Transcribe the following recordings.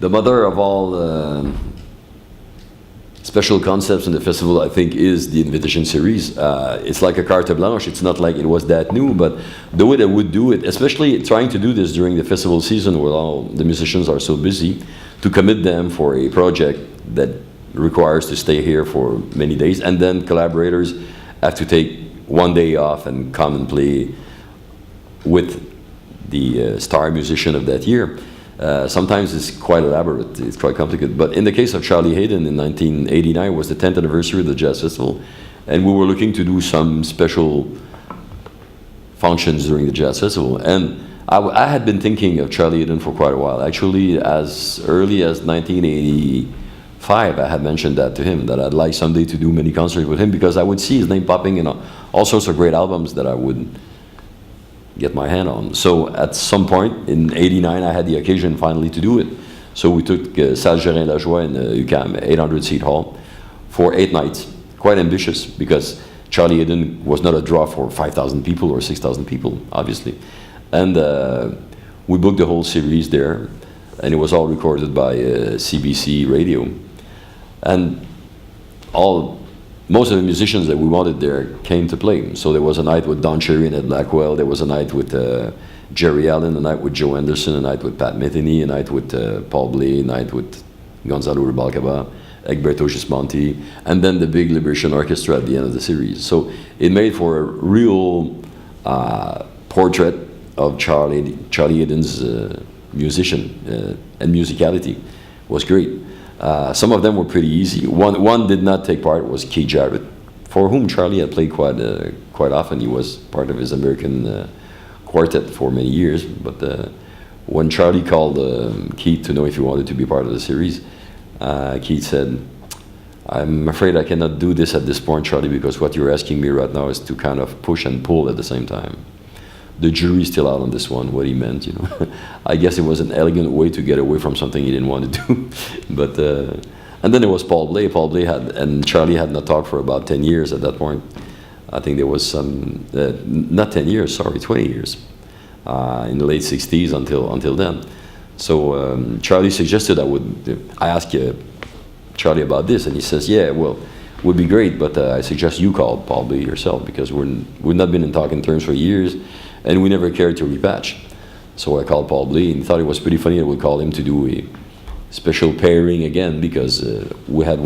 The mother of all special concepts in the festival, I think, is the invitation series. It's like a carte blanche. It's not like it was that new, but the way they would do it, especially trying to do this during the festival season where all the musicians are so busy, to commit them for a project that requires to stay here for many days, and then collaborators have to take one day off and come and play with the star musician of that year. Sometimes it's quite elaborate, it's quite complicated. But in the case of Charlie Haden in 1989 was the 10th anniversary of the Jazz Festival, and we were looking to do some special functions during the Jazz Festival. And I had been thinking of Charlie Haden for quite a while. Actually, as early as 1985, I had mentioned that to him, that I'd like someday to do many concerts with him, because I would see his name popping in all sorts of great albums that I would get my hand on. So at some point in '89, I had the occasion finally to do it. So we took Salle Gérin-Lajoie in UQAM, 800-seat hall, for 8 nights. Quite ambitious, because Charlie Haden was not a draw for 5,000 people or 6,000 people, obviously. And we booked the whole series there, and it was all recorded by CBC Radio. And most of the musicians that we wanted there came to play. So there was a night with Don Cherry and Ed Blackwell, there was a night with Jerry Allen, a night with Joe Anderson, a night with Pat Metheny, a night with Paul Bley, a night with Gonzalo Rubalcaba, Egberto Gismonti, and then the big Liberation Orchestra at the end of the series. So it made for a real portrait of Charlie Haden's musician and musicality. Was great. Some of them were pretty easy. One did not take part, was Keith Jarrett, for whom Charlie had played quite often. He was part of his American quartet for many years. But when Charlie called Keith to know if he wanted to be part of the series, Keith said, "I'm afraid I cannot do this at this point, Charlie, because what you're asking me right now is to kind of push and pull at the same time." The jury's still out on this one, what he meant, you know. I guess it was an elegant way to get away from something he didn't want to do. But and then there was Paul Bley. Paul Bley and Charlie had not talked for about 10 years at that point. I think there was some, not 10 years, sorry, 20 years, in the late 60s until then. So Charlie suggested I asked Charlie about this, and he says, yeah, well, would be great, but I suggest you call Paul Bley yourself, because we've not been in talking terms for years, and we never cared to repatch. So I called Paul Bley, and thought it was pretty funny that we called him to do a special pairing again, because we had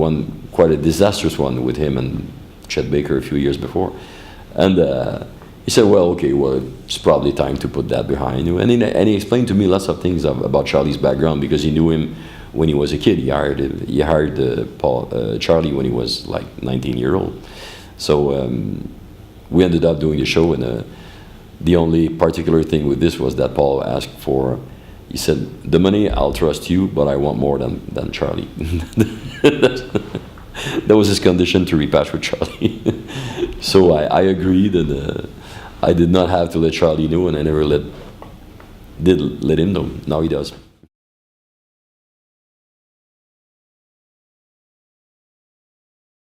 quite a disastrous one with him and Chet Baker a few years before. And he said, well, okay, well, it's probably time to put that behind you. And he explained to me lots of things about Charlie's background, because he knew him when he was a kid. He hired Charlie when he was like 19-year-old. So we ended up doing the show, and the only particular thing with this was that Paul asked for, he said, the money, I'll trust you, but I want more than Charlie. That was his condition to repatch with Charlie. So I agreed, and I did not have to let Charlie know, and I never did let him know. Now he does.